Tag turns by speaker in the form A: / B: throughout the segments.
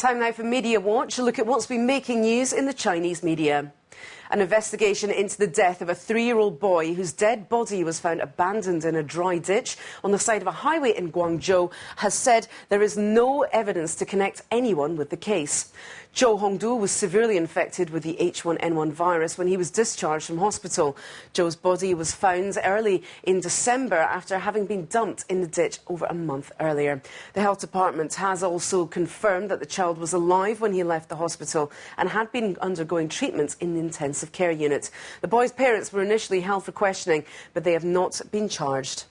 A: Time now for Media Watch, a look at what's been making news in the Chinese media. An investigation into the death of a 3-year-old boy whose dead body was found abandoned in a dry ditch on the side of a highway in Guangzhou has said there is no evidence to connect anyone with the case. Zhou Hongdu was severely infected with the H1N1 virus when he was discharged from hospital. Zhou's body was found early in December after having been dumped in the ditch over a month earlier. The health department has also confirmed that the child was alive when he left the hospital and had been undergoing treatment in the intensive care unit. The boy's parents were initially held for questioning, but they have not been charged.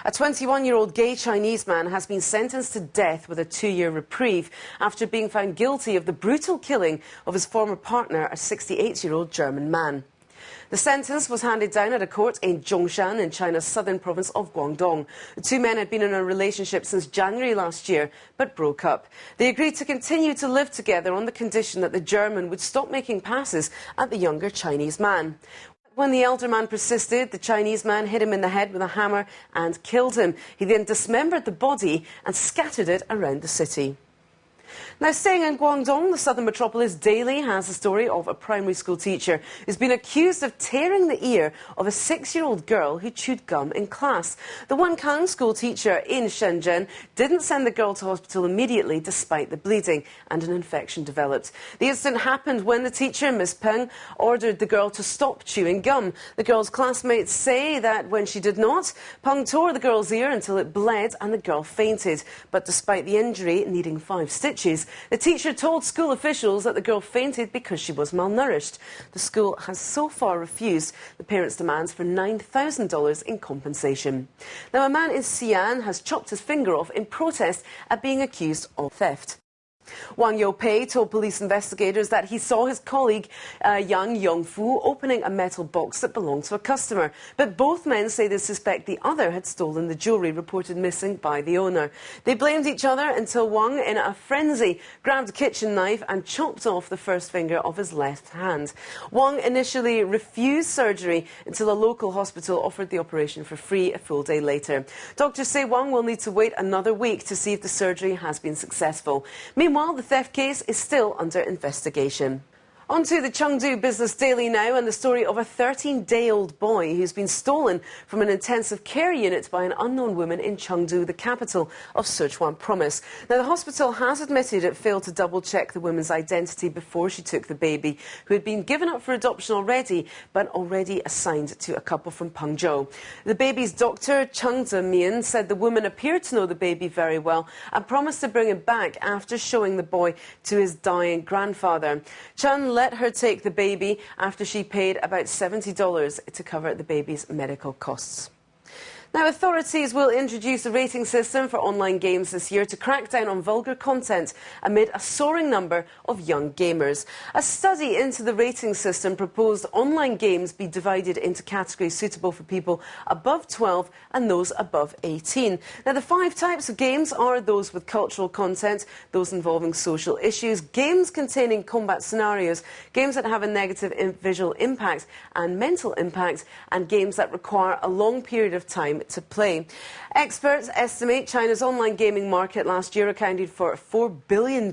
A: A 21-year-old gay Chinese man has been sentenced to death with a 2-year reprieve after being found guilty of the brutal killing of his former partner, a 68-year-old German man. The sentence was handed down at a court in Zhongshan in China's southern province of Guangdong. The two men had been in a relationship since January last year, but broke up. They agreed to continue to live together on the condition that the German would stop making passes at the younger Chinese man. When the elder man persisted, the Chinese man hit him in the head with a hammer and killed him. He then dismembered the body and scattered it around the city. Now, staying in Guangdong, the southern metropolis daily has the story of a primary school teacher who's been accused of tearing the ear of a 6-year-old girl who chewed gum in class. The Wankang school teacher in Shenzhen didn't send the girl to hospital immediately despite the bleeding, and an infection developed. The incident happened when the teacher, Miss Peng, ordered the girl to stop chewing gum. The girl's classmates say that when she did not, Peng tore the girl's ear until it bled and the girl fainted. But despite the injury needing 5 stitches, the teacher told school officials that the girl fainted because she was malnourished. The school has so far refused the parents' demands for $9,000 in compensation. Now, a man in Xi'an has chopped his finger off in protest at being accused of theft. Wang Youpei told police investigators that he saw his colleague Yang Yongfu opening a metal box that belonged to a customer. But both men say they suspect the other had stolen the jewellery reported missing by the owner. They blamed each other until Wang, in a frenzy, grabbed a kitchen knife and chopped off the first finger of his left hand. Wang initially refused surgery until a local hospital offered the operation for free a full day later. Doctors say Wang will need to wait another week to see if the surgery has been successful. Meanwhile, the theft case is still under investigation. On to the Chengdu Business Daily now, and the story of a 13-day-old boy who's been stolen from an intensive care unit by an unknown woman in Chengdu, the capital of Sichuan Province. Now, the hospital has admitted it failed to double-check the woman's identity before she took the baby, who had been given up for adoption already, but already assigned to a couple from Pengzhou. The baby's doctor, Cheng Zemian, said the woman appeared to know the baby very well and promised to bring him back after showing the boy to his dying grandfather. Chen let her take the baby after she paid about $70 to cover the baby's medical costs. Now, authorities will introduce a rating system for online games this year to crack down on vulgar content amid a soaring number of young gamers. A study into the rating system proposed online games be divided into categories suitable for people above 12 and those above 18. Now, the 5 types of games are those with cultural content, those involving social issues, games containing combat scenarios, games that have a negative visual impact and mental impact, and games that require a long period of time to play. Experts estimate China's online gaming market last year accounted for $4 billion,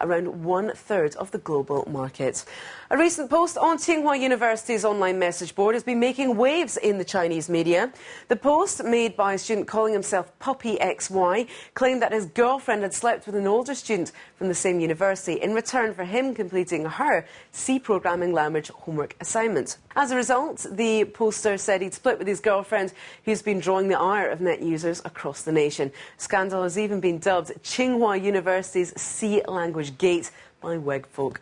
A: around 1/3 of the global market. A recent post on Tsinghua University's online message board has been making waves in the Chinese media. The post, made by a student calling himself Puppy XY, claimed that his girlfriend had slept with an older student from the same university in return for him completing her C programming language homework assignment. As a result, the poster said he'd split with his girlfriend, who's been drawing the ire of net users across the nation. Scandal has even been dubbed Tsinghua University's C language gate by Wegfolk.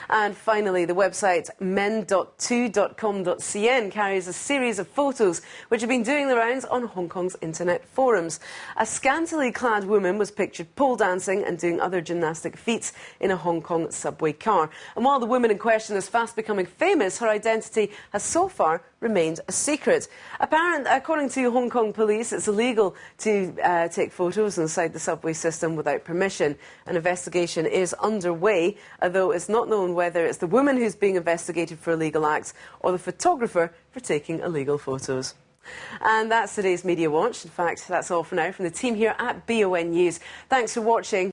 A: And finally, the website men.2.com.cn carries a series of photos which have been doing the rounds on Hong Kong's internet forums. A scantily clad woman was pictured pole dancing and doing other gymnastic feats in a Hong Kong subway car. And while the woman in question is fast becoming famous, her identity has so far remained a secret. According to Hong Kong police, it's illegal to take photos inside the subway system without permission. An investigation is underway, although it's not known whether it's the woman who's being investigated for illegal acts or the photographer for taking illegal photos. And that's today's Media Watch. In fact, that's all for now from the team here at BON News. Thanks for watching.